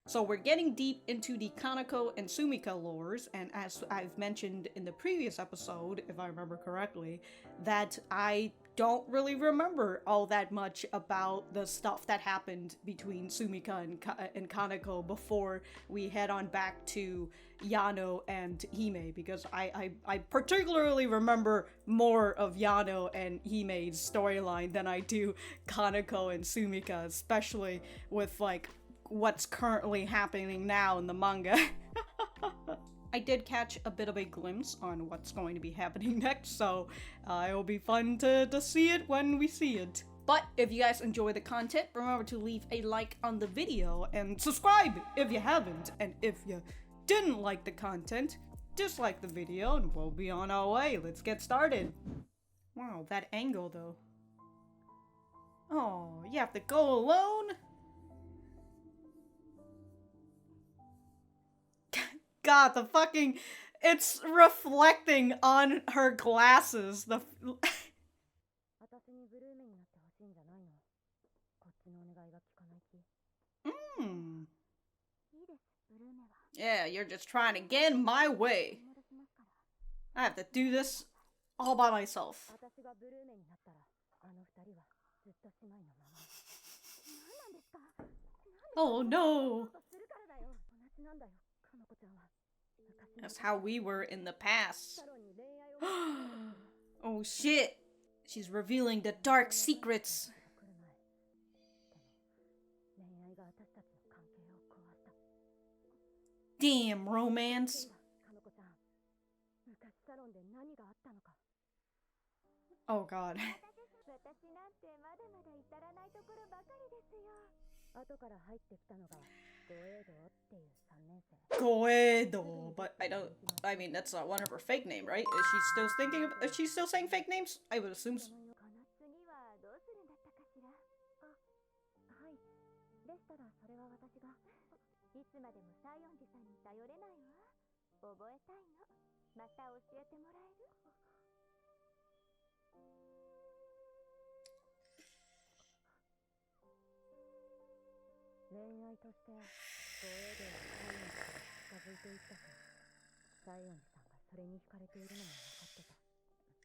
So we're getting deep into the Kanoko and Sumika lores, and as I've mentioned in the previous episode, if I remember correctly, that I don't really remember all that much about the stuff that happened between Sumika and Kanoko before we head on back to Yano and Hime, because I particularly remember more of Yano and Hime's storyline than I do Kanoko and Sumika, especially with, like, what's currently happening now in the manga. I did catch a bit of a glimpse on what's going to be happening next, so it'll be fun to see it when we see it. But if you guys enjoy the content, remember to leave a like on the video and subscribe if you haven't. And if you didn't like the content, dislike the video and we'll be on our way. Let's get started. Wow, that angle though. Oh, you have to go alone? God, the fucking... It's reflecting on her glasses. Yeah, you're just trying to get in my way. I have to do this all by myself. Oh no! That's how we were in the past. Oh shit! She's revealing the dark secrets. Damn, romance. Oh god. Goedo, but I mean, that's one of her fake name, right? Is she still saying fake names? I would assume so.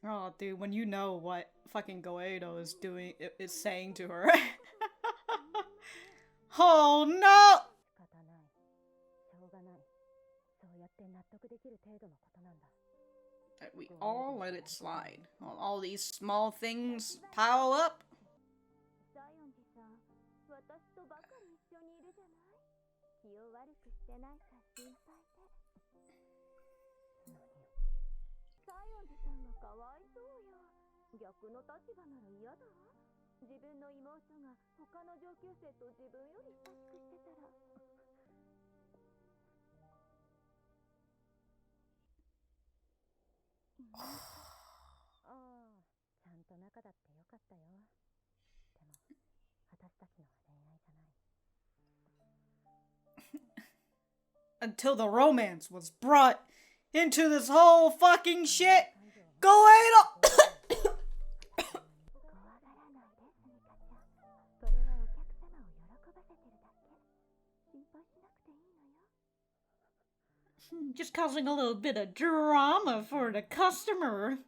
Oh, dude, when you know what fucking Goedo is saying to her. Oh no! We all let it slide. All these small things pile up. Until the romance was brought into this whole fucking shit. Goedo! Just causing a little bit of drama for the customer.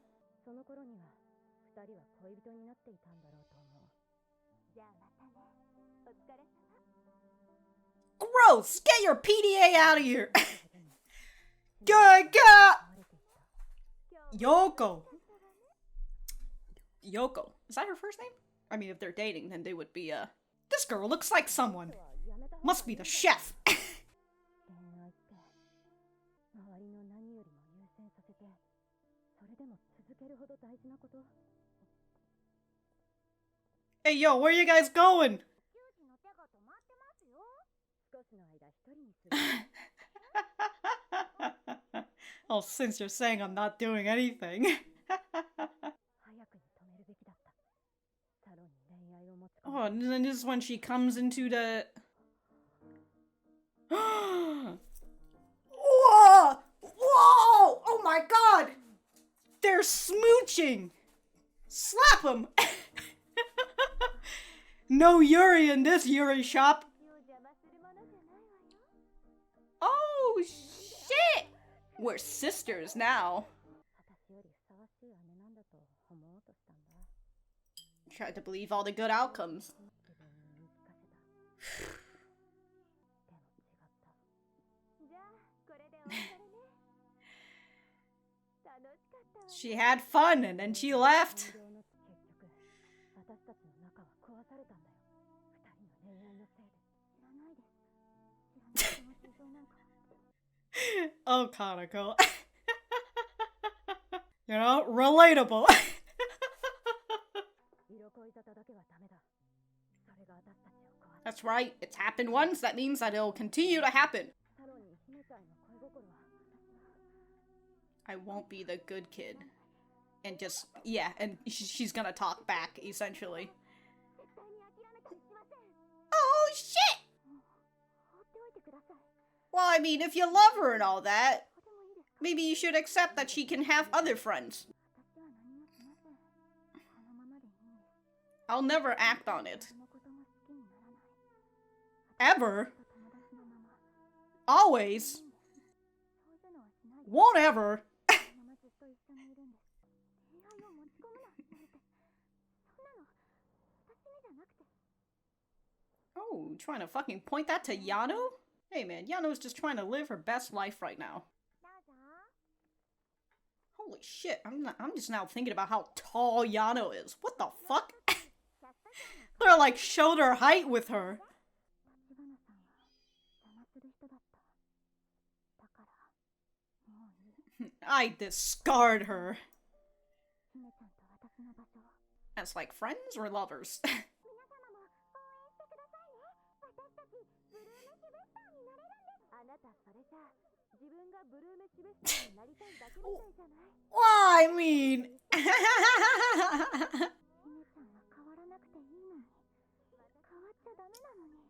Gross! Get your PDA out of here! Good God! Yoko. Yoko. Is that her first name? I mean, if they're dating, then they would be, This girl looks like someone. Must be the chef. Hey, yo, where are you guys going? Oh, since you're saying I'm not doing anything. Oh, and then this is when she comes into the... Whoa! Whoa! Oh my god! They're smooching! Slap them! No Yuri in this Yuri shop! Oh shit! We're sisters now. Tried to believe all the good outcomes. She had fun and then she left. Oh, Kanoko. You know, relatable. That's right. It's happened once. That means that it'll continue to happen. I won't be the good kid. And just, yeah, and she's gonna talk back, essentially. Oh, shit! Well, I mean, if you love her and all that, maybe you should accept that she can have other friends. I'll never act on it. Ever? Always? Won't ever. Oh, trying to fucking point that to Yano? Hey man, Yano's just trying to live her best life right now. Holy shit, I'm just now thinking about how tall Yano is. What the fuck? They're like shoulder height with her. I discard her. As like friends or lovers? Well, I mean...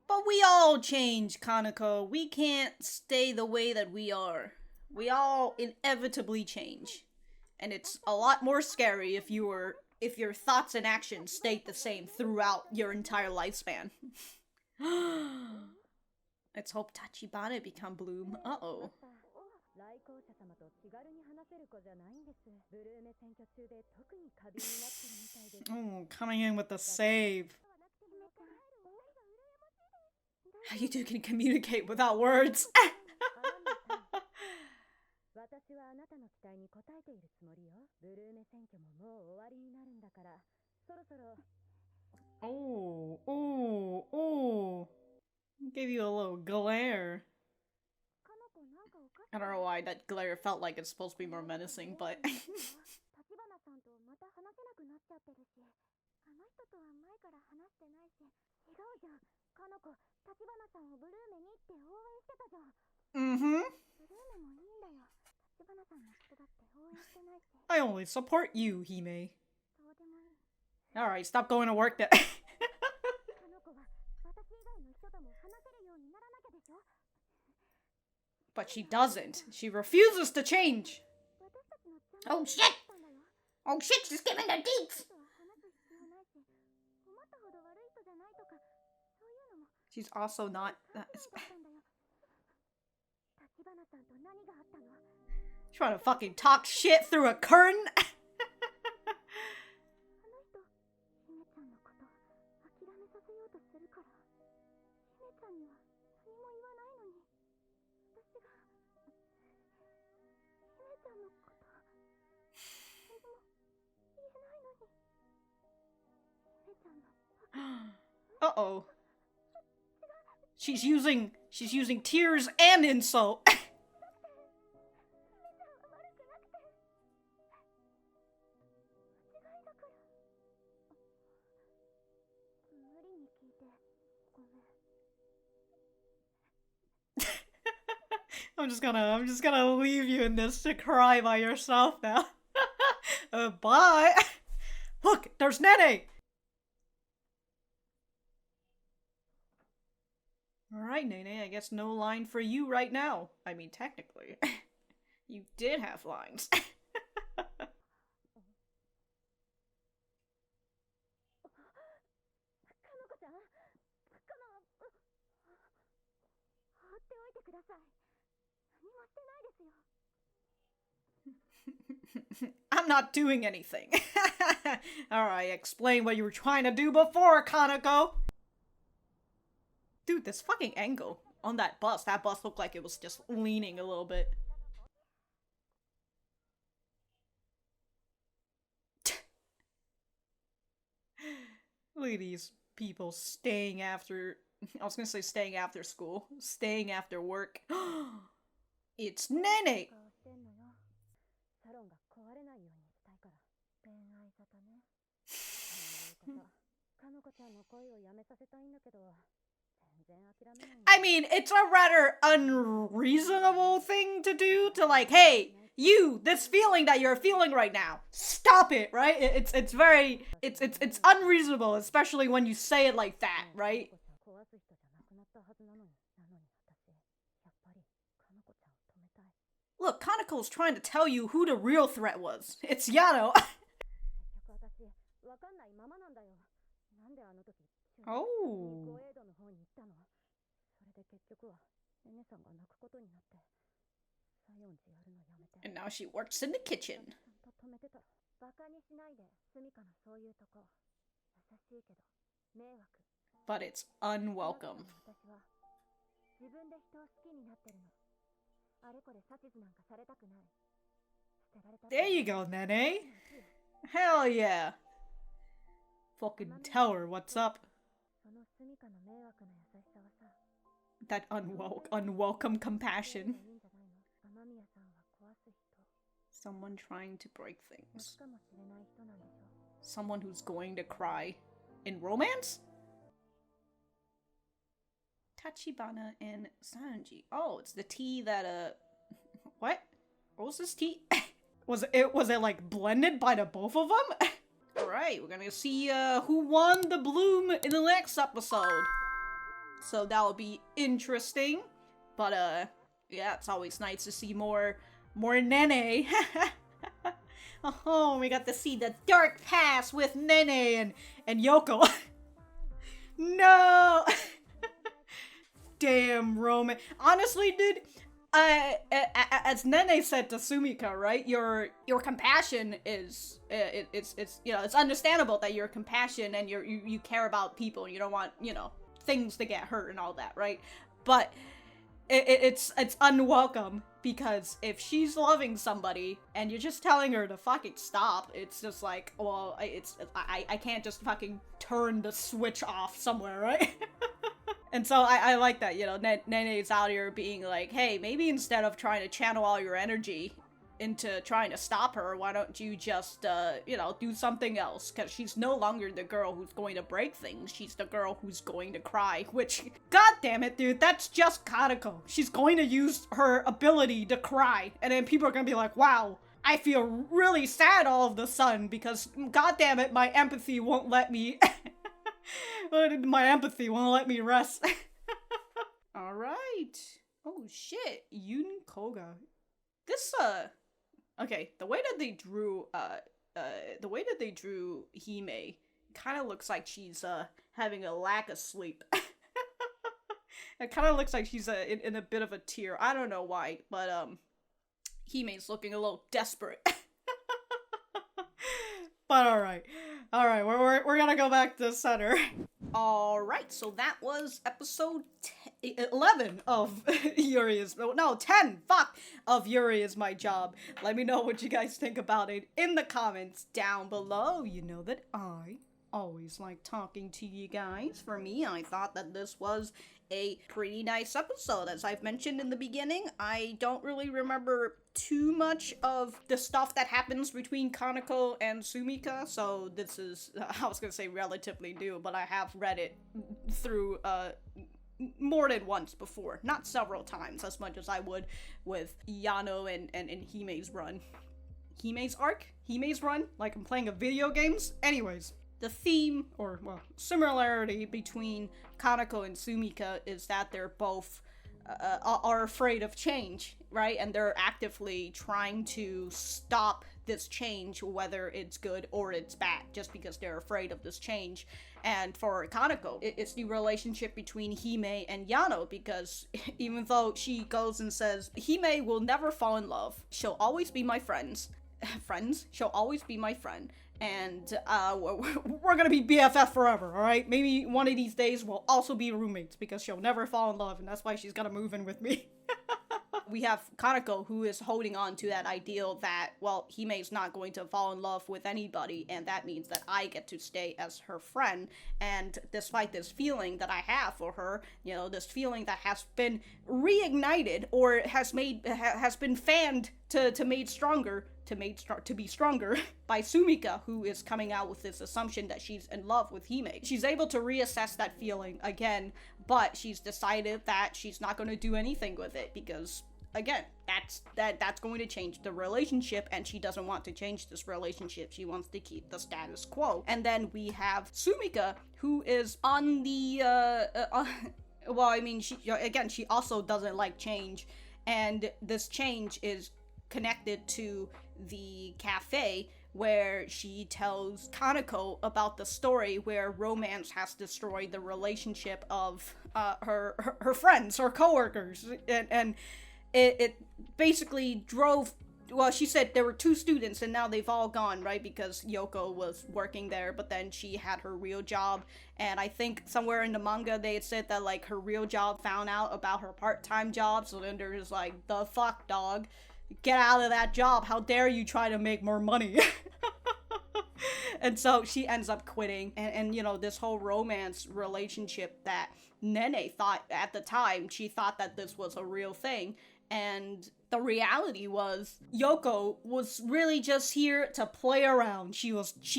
But we all change, Kanoko. We can't stay the way that we are. We all inevitably change. And it's a lot more scary if your thoughts and actions stayed the same throughout your entire lifespan. Let's hope Tachibana become Bloom. Uh-oh. Oh, coming in with the save. How you two can communicate without words. Oh, oh, oh. Gave you a little glare. I don't know why that glare felt like it's supposed to be more menacing, but... Mm-hmm. I only support you, Hime. Alright, stop going to work then. But she doesn't. She refuses to change. Oh shit! Oh shit, she's giving the deets! She's also not... Trying to fucking talk shit through a curtain? Uh-oh. She's using tears and insult. I'm just gonna leave you in this to cry by yourself now. Bye. Look, there's Nene. Alright, Nene, I guess no line for you right now. I mean, technically. You did have lines. I'm not doing anything. Alright, explain what you were trying to do before, Kanoko! Dude, this fucking angle on that bus looked like it was just leaning a little bit. Look at these people staying after... I was gonna say staying after school. Staying after work. It's Nene! I mean, it's a rather unreasonable thing to do, to like, hey, you, this feeling that you're feeling right now, stop it, right? It's very, it's unreasonable, especially when you say it like that, right? Look, Kanako's trying to tell you who the real threat was. It's Yano. Oh. And now she works in the kitchen. But it's unwelcome. There you go, Nene. Hell yeah. Fucking tell her what's up. That unwelcome compassion. Someone trying to break things. Someone who's going to cry. In romance? Tachibana and Sanji. Oh, it's the tea that, what? What was this tea? Was it like blended by the both of them? Alright, we're gonna see who won the bloom in the next episode. So that'll be interesting. But yeah, it's always nice to see more Nene. Oh, we got to see the dark past with Nene and Yoko. No! Damn, Roman. Honestly, dude, as Nene said to Sumika, right? Your compassion is it's you know, it's understandable that you're compassion and you care about people and you don't want, you know, things to get hurt and all that, right? But it's unwelcome, because if she's loving somebody and you're just telling her to fucking stop, it's just like, well, I can't just fucking turn the switch off somewhere, right? And so I like that, you know, Nene's out here being like, hey, maybe instead of trying to channel all your energy into trying to stop her, why don't you just, you know, do something else? Because she's no longer the girl who's going to break things. She's the girl who's going to cry, which, god damn it, dude, that's just Kanako. She's going to use her ability to cry, and then people are gonna be like, wow, I feel really sad all of a sudden because, god damn it, my empathy won't let me... my empathy won't let me rest. Alright. Oh shit, Yun Koga. This, okay, the way that they drew Hime kind of looks like she's, having a lack of sleep. It kind of looks like she's, in a bit of a tear. I don't know why, but, Hime's looking a little desperate. But alright. Alright, we're gonna go back to center. Alright, so that was episode 11 of Yuri Is... No, 10! Fuck! Of Yuri Is My Job. Let me know what you guys think about it in the comments down below. You know that I always like talking to you guys. For me, I thought that this was a pretty nice episode. As I've mentioned in the beginning, I don't really remember too much of the stuff that happens between Kanoko and Sumika, so this is, I was gonna say relatively new, but I have read it through, more than once before. Not several times, as much as I would with Yano and Hime's run. Hime's arc? Hime's run? Like I'm playing a video games? Anyways. The theme, or, well, similarity between Kanoko and Sumika is that they're both, are afraid of change, right? And they're actively trying to stop this change, whether it's good or it's bad, just because they're afraid of this change. And for Kaneko, it's the relationship between Hime and Yano, because even though she goes and says, Hime will never fall in love, she'll always be my she'll always be my friend, and we're gonna be BFF forever, alright? Maybe one of these days we'll also be roommates, because she'll never fall in love, and that's why she's gonna move in with me. We have Kaneko, who is holding on to that ideal that, well, Hime's not going to fall in love with anybody, and that means that I get to stay as her friend. And despite this feeling that I have for her, you know, this feeling that has been reignited, or has been fanned to be stronger by Sumika, who is coming out with this assumption that she's in love with Hime. She's able to reassess that feeling again, but she's decided that she's not going to do anything with it, because again, that's going to change the relationship, and she doesn't want to change this relationship. She wants to keep the status quo. And then we have Sumika, who is on the well, I mean, she also doesn't like change, and this change is connected to the cafe where she tells Kaneko about the story where romance has destroyed the relationship of her friends, her coworkers, and it basically drove. Well, she said there were 2 students and now they've all gone, right? Because Yoko was working there, but then she had her real job. And I think somewhere in the manga they had said that, like, her real job found out about her part-time job. So then there's like, the fuck, dog? Get out of that job. How dare you try to make more money? And so she ends up quitting. And you know, this whole romance relationship that Nene thought at the time, she thought that this was a real thing. And the reality was, Yoko was really just here to play around. She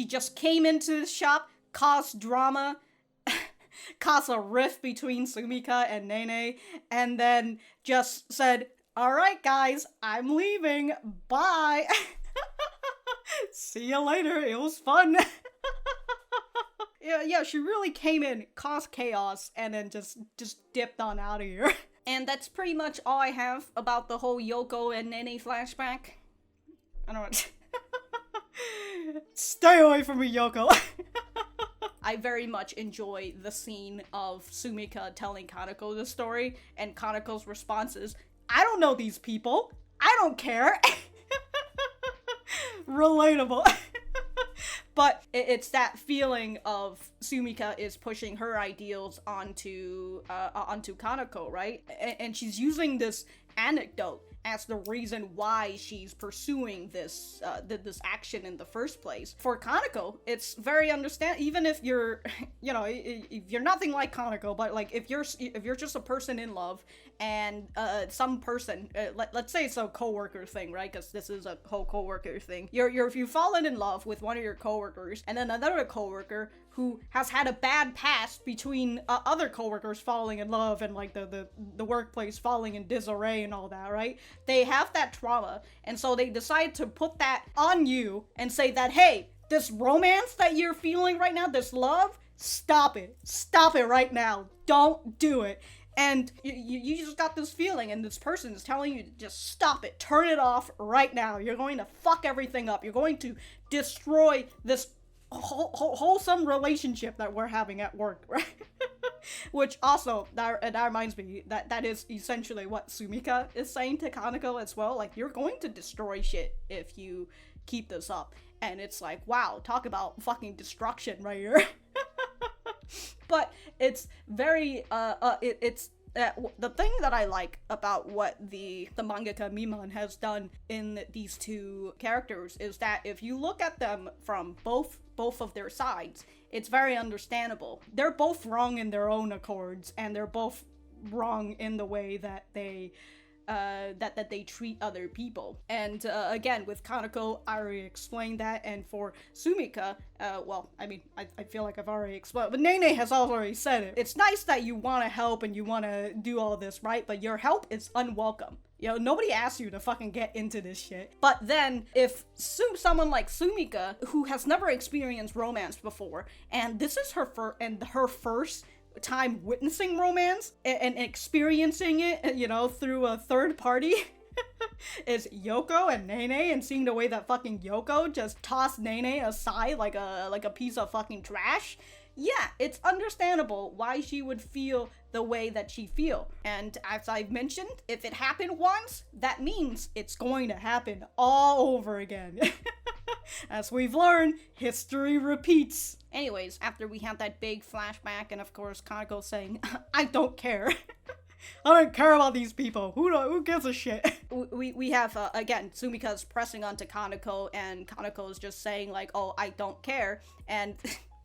just came into the shop, caused drama, caused a rift between Sumika and Nene, and then just said, alright guys, I'm leaving, bye! See you later, it was fun! Yeah, she really came in, caused chaos, and then just dipped on out of here. And that's pretty much all I have about the whole Yoko and Nene flashback. I don't know. Stay away from me, Yoko! I very much enjoy the scene of Sumika telling Kaneko the story, and Kaneko's response is, I don't know these people. I don't care. Relatable. But it's that feeling of Sumika is pushing her ideals onto Kaneko, right? And she's using this anecdote as the reason why she's pursuing this action in the first place. For Kaneko, it's very understandable. Even if you're, you know, if you're nothing like Kaneko, but like if you're just a person in love, and some person, let's say it's a coworker thing, right? Because this is a whole coworker thing. If you've fallen in love with one of your coworkers, and then another coworker who has had a bad past between other coworkers falling in love, and like the workplace falling in disarray and all that, right? They have that trauma, and so they decide to put that on you and say that, hey, this romance that you're feeling right now, this love, stop it right now, don't do it. And you just got this feeling, and this person is telling you to just stop it, turn it off right now. You're going to fuck everything up. You're going to destroy this wholesome relationship that we're having at work, right? Which also, that reminds me, that is essentially what Sumika is saying to Kaneko as well. Like, you're going to destroy shit if you keep this up. And it's like, wow, talk about fucking destruction right here. But it's very, it's the thing that I like about what the mangaka Miman has done in these 2 characters is that if you look at them from both of their sides, it's very understandable. They're both wrong in their own accords, and they're both wrong in the way that they that they treat other people. And again, with Kaneko, I already explained that, and for Sumika, well, I mean, I feel like I've already explained, but Nene has already said it. It's nice that you want to help and you want to do all this, right? But your help is unwelcome. You know, nobody asked you to fucking get into this shit. But then, if someone like Sumika, who has never experienced romance before, and this is her first time witnessing romance and experiencing it, you know, through a third party is Yoko and Nene, and seeing the way that fucking Yoko just tossed Nene aside like a piece of fucking trash. Yeah, it's understandable why she would feel the way that she feel. And as I've mentioned, if it happened once, that means it's going to happen all over again. As we've learned, history repeats. Anyways, after we have that big flashback, and of course Kanoko saying, I don't care. I don't care about these people. Who gives a shit? We have, again, Sumika's pressing onto Kanoko, and Kaneko's just saying, like, oh, I don't care. And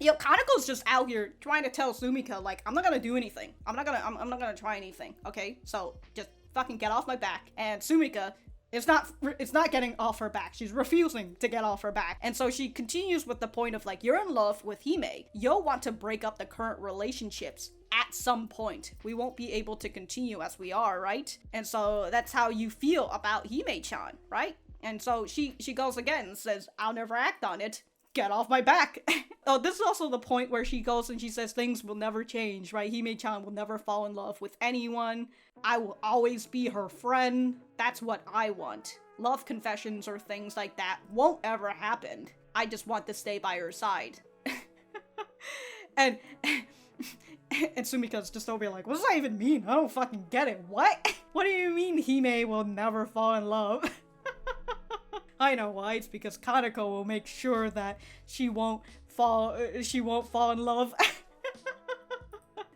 Kaneko's just out here trying to tell Sumika, like, I'm not gonna do anything. I'm not gonna try anything, okay? So, just fucking get off my back. And Sumika, it's not getting off her back. She's refusing to get off her back. And so she continues with the point of, like, you're in love with Hime. You'll want to break up the current relationships at some point. We won't be able to continue as we are, right? And so that's how you feel about Hime-chan, right? And so she goes again and says, I'll never act on it. Get off my back. Oh, this is also the point where she goes and she says things will never change, right? Hime-chan will never fall in love with anyone. I will always be her friend. That's what I want. Love confessions or things like that won't ever happen. I just want to stay by her side. and Sumika's just over here like, what does that even mean? I don't fucking get it. What? What do you mean Hime will never fall in love? I know why. It's because Kanoko will make sure that she won't fall in love.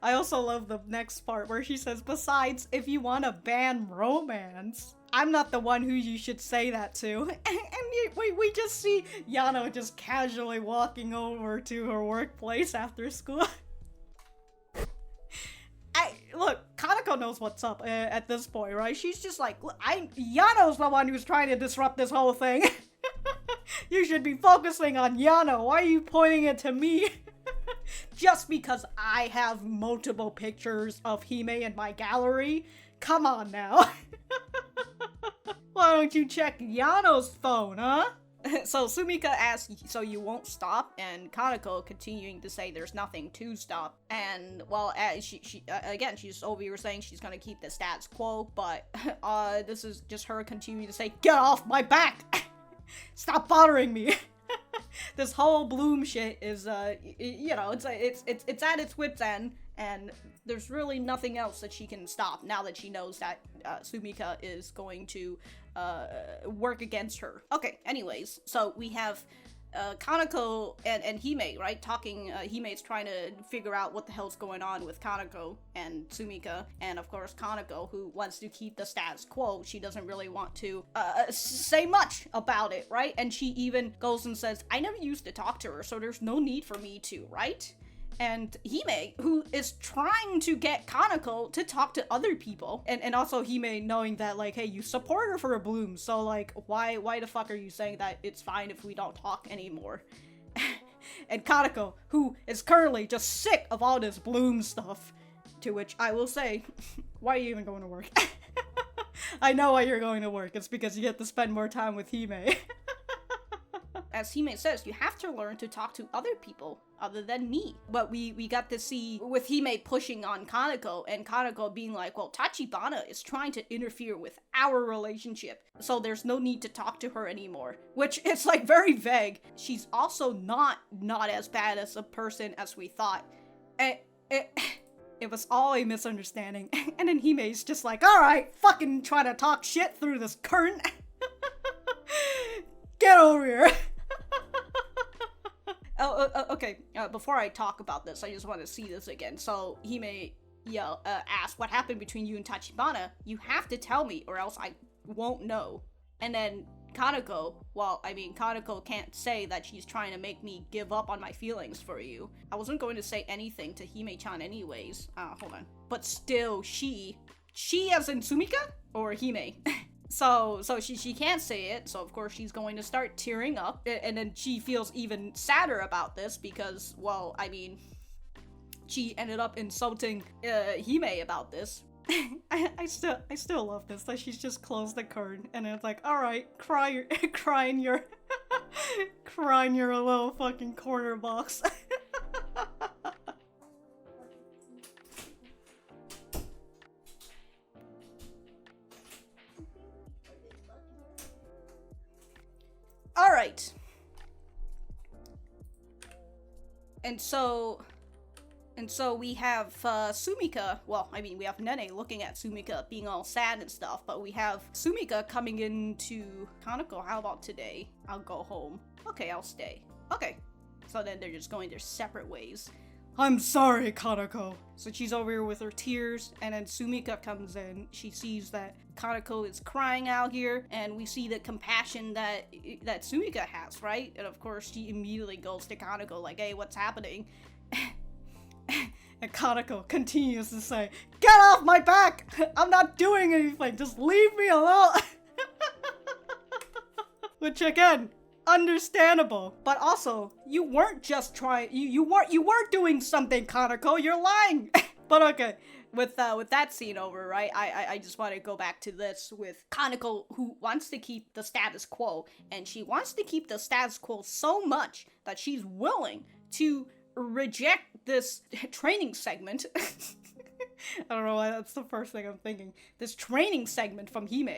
I also love the next part where she says, besides, if you want to ban romance, I'm not the one who you should say that to. And we just see Yano just casually walking over to her workplace after school. Look, Kanoko knows what's up at this point, right? She's just like, look, Yano's the one who's trying to disrupt this whole thing. You should be focusing on Yano. Why are you pointing it to me? Just because I have multiple pictures of Hime in my gallery? Come on now. Why don't you check Yano's phone, huh? So Sumika asks, so you won't stop? And Kanoko continuing to say there's nothing to stop. And, well, again, she's over here saying she's gonna keep the status quo, but this is just her continuing to say, get off my back! Stop bothering me! This whole Bloom shit is, you know, it's at its wit's end, and there's really nothing else that she can stop now that she knows that Sumika is going to work against her. Okay, anyways, so we have Kanoko and Hime, right? Talking, Hime's trying to figure out what the hell's going on with Kanoko and Sumika, and of course Kanoko, who wants to keep the status quo. She doesn't really want to say much about it, right? And she even goes and says, I never used to talk to her, so there's no need for me to, right? And Hime, who is trying to get Kanoko to talk to other people, and also Hime knowing that, like, hey, you support her for a Bloom, so, like, why the fuck are you saying that it's fine if we don't talk anymore? And Kanoko, who is currently just sick of all this Bloom stuff, to which I will say, why are you even going to work? I know why you're going to work, it's because you get to spend more time with Hime. As Hime says, you have to learn to talk to other people other than me. But we got to see with Hime pushing on Kanoko, and Kanoko being like, well, Tachibana is trying to interfere with our relationship, so there's no need to talk to her anymore. Which is, like, very vague. She's also not as bad as a person as we thought. It was all a misunderstanding. And then Hime's just like, alright, fucking trying to talk shit through this current. Get over here. Okay, before I talk about this, I just want to see this again. So, Hime, asks, what happened between you and Tachibana? You have to tell me, or else I won't know. And then Kanoko, well, I mean, Kanoko can't say that she's trying to make me give up on my feelings for you. I wasn't going to say anything to Hime-chan anyways. Hold on. But still, she as in Sumika? Or Hime? So she can't say it, so of course she's going to start tearing up, and then she feels even sadder about this because, well, I mean, she ended up insulting Hime about this. I still love this, that she's just closed the curtain, and it's like, alright, cry in your little fucking corner box. Alright. And so we have Sumika, well, I mean, we have Nene looking at Sumika being all sad and stuff, but we have Sumika coming into Kanoko, how about today? I'll go home. Okay, I'll stay. Okay. So then they're just going their separate ways. I'm sorry, Kanoko. So she's over here with her tears, and then Sumika comes in. She sees that Kanoko is crying out here, and we see the compassion that Sumika has, right? And of course, she immediately goes to Kanoko like, hey, what's happening? And Kanoko continues to say, get off my back! I'm not doing anything, just leave me alone! Which again, understandable. But also, you weren't just trying, you weren't doing something, Kanoko, you're lying! But okay, with that scene over, right, I just want to go back to this with Kanoko, who wants to keep the status quo, and she wants to keep the status quo so much that she's willing to reject this training segment. I don't know why that's the first thing I'm thinking. This training segment from Hime.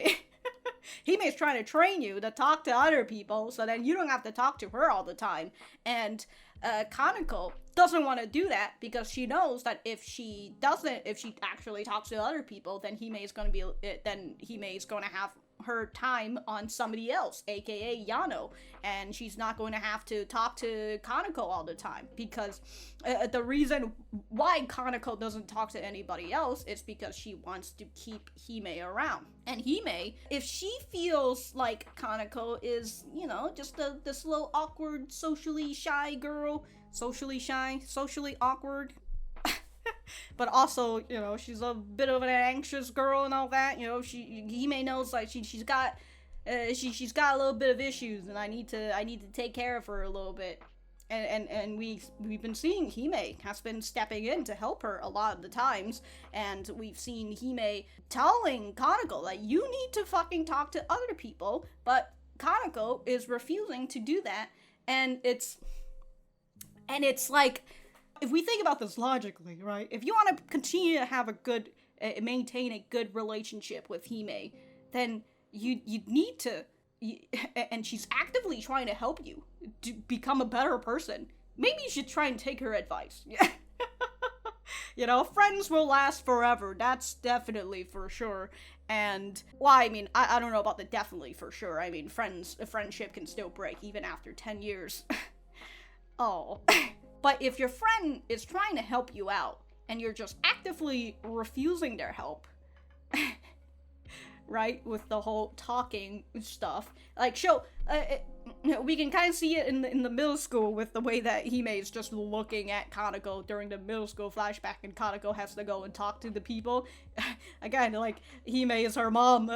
Hime's trying to train you to talk to other people so then you don't have to talk to her all the time. And Kanoko doesn't want to do that because she knows that if she actually talks to other people, then Hime is going to have her time on somebody else, aka Yano, and she's not going to have to talk to Kanoko all the time, because the reason why Kanoko doesn't talk to anybody else is because she wants to keep Hime around. And Hime, if she feels like Kanoko is, you know, just this little awkward, socially shy girl, socially awkward, but also, you know, she's a bit of an anxious girl and all that, you know, Hime knows, like, she's got a little bit of issues, and I need to take care of her a little bit. And we've been seeing Hime has been stepping in to help her a lot of the times, and we've seen Hime telling Kanoko, like, you need to fucking talk to other people, but Kanoko is refusing to do that, and it's like, if we think about this logically, right, if you want to continue to have maintain a good relationship with Hime, then you need to, and she's actively trying to help you to become a better person. Maybe you should try and take her advice. You know, friends will last forever, that's definitely for sure. And, well, I mean, I don't know about the definitely for sure. I mean, a friendship can still break even after 10 years. Oh. But if your friend is trying to help you out, and you're just actively refusing their help, right, with the whole talking stuff, like, we can kind of see it in the middle school with the way that Hime is just looking at Kanoko during the middle school flashback, and Kanoko has to go and talk to the people. Again, like, Hime is her mom.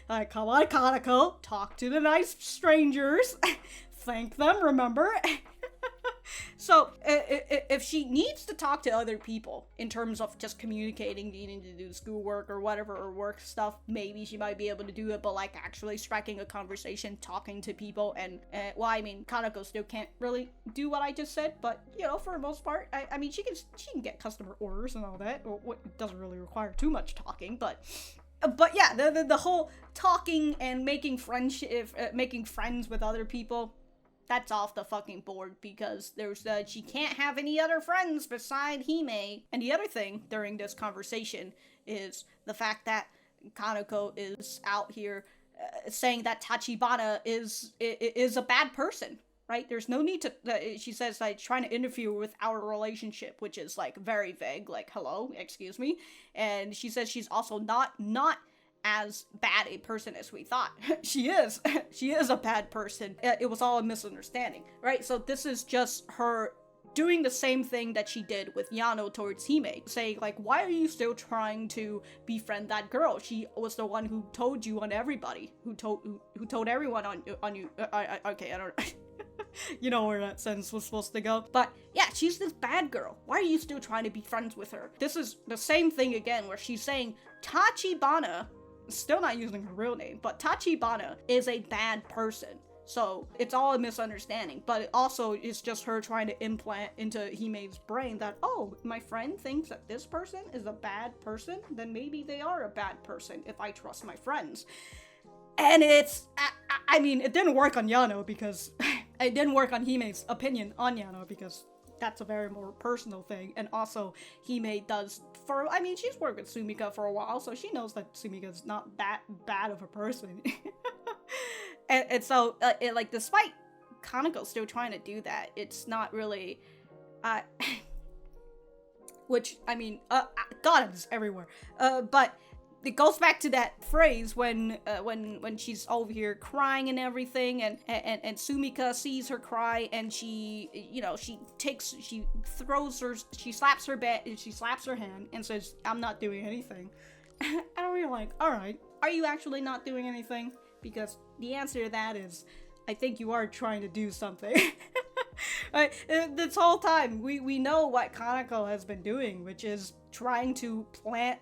Like, come on, Kanoko, talk to the nice strangers. Thank them, remember? So, if she needs to talk to other people in terms of just communicating, needing to do schoolwork or whatever, or work stuff, maybe she might be able to do it, but, like, actually striking a conversation, talking to people, and, well, I mean, Kanoko still can't really do what I just said, but, you know, for the most part, I mean, she can get customer orders and all that. It doesn't really require too much talking, but yeah, the whole talking and making friends with other people, that's off the fucking board, because she can't have any other friends beside Hime. And the other thing during this conversation is the fact that Kanoko is out here saying that Tachibana is a bad person, right? There's no need to, she says, like, trying to interfere with our relationship, which is, like, very vague, like, hello, excuse me. And she says she's also not as bad a person as we thought. She is a bad person. It was all a misunderstanding, right? So this is just her doing the same thing that she did with Yano towards Hime, saying, like, why are you still trying to befriend that girl? She was the one who told you on everybody, who told everyone on you. Okay, I don't you know where that sentence was supposed to go. But yeah, she's this bad girl. Why are you still trying to be friends with her? This is the same thing again, where she's saying Tachibana, still not using her real name, but Tachibana is a bad person. So it's all a misunderstanding, but it also is just her trying to implant into Hime's brain that, oh, my friend thinks that this person is a bad person, then maybe they are a bad person if I trust my friends. And I mean, it didn't work on Yano because it didn't work on Hime's opinion on Yano because that's a very more personal thing. And also, Hime does I mean, she's worked with Sumika for a while, so she knows that Sumika's not that bad of a person. and so, like, despite Kaneko still trying to do that, it's not really, which, I mean, God, it's everywhere. But it goes back to that phrase when she's over here crying and everything, and Sumika sees her cry, and she slaps her hand and says, "I'm not doing anything." And we're like, all right, are you actually not doing anything? Because the answer to that is, I think you are trying to do something. Right? This whole time, we know what Kaneko has been doing, which is trying to plant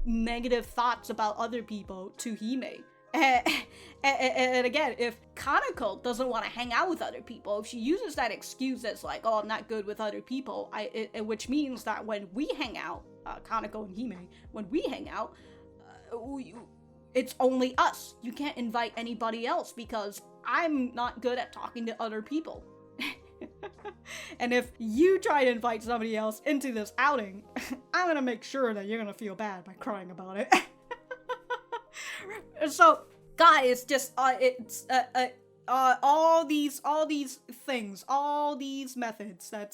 negative thoughts about other people to Hime. And again, if Kaneko doesn't want to hang out with other people, if she uses that excuse as like, oh, I'm not good with other people, which means that when we hang out, Kaneko and Hime, when we hang out, it's only us. You can't invite anybody else because I'm not good at talking to other people. And if you try to invite somebody else into this outing, I'm gonna make sure that you're gonna feel bad by crying about it. So, guys, just all these things, all these methods that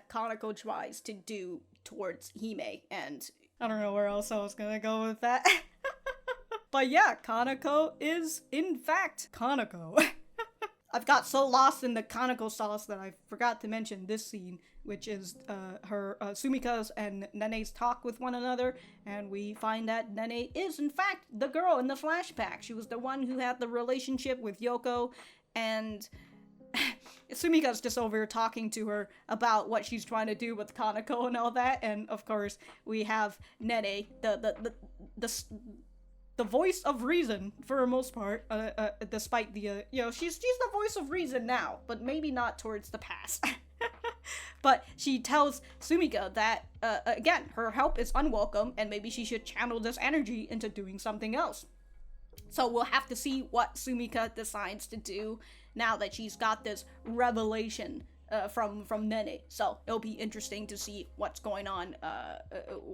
Kaneko tries to do towards Hime, and I don't know where else I was gonna go with that. But yeah, Kaneko is in fact Kaneko. I've got so lost in the Kaneko sauce that I forgot to mention this scene, which is her Sumika's and Nene's talk with one another, and we find that Nene is in fact the girl in the flashback. She was the one who had the relationship with Yoko, and Sumika's just over here talking to her about what she's trying to do with Kaneko and all that, and of course we have Nene, the voice of reason for the most part, despite the, she's the voice of reason now, but maybe not towards the past. But she tells Sumika that, again, her help is unwelcome, and maybe she should channel this energy into doing something else. So we'll have to see what Sumika decides to do now that she's got this revelation from Nene. So it'll be interesting to see what's going on,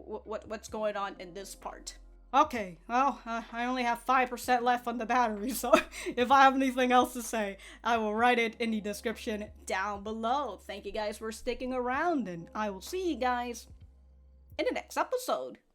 what's going on in this part. Okay, well, I only have 5% left on the battery, so if I have anything else to say, I will write it in the description down below. Thank you guys for sticking around, and I will see you guys in the next episode.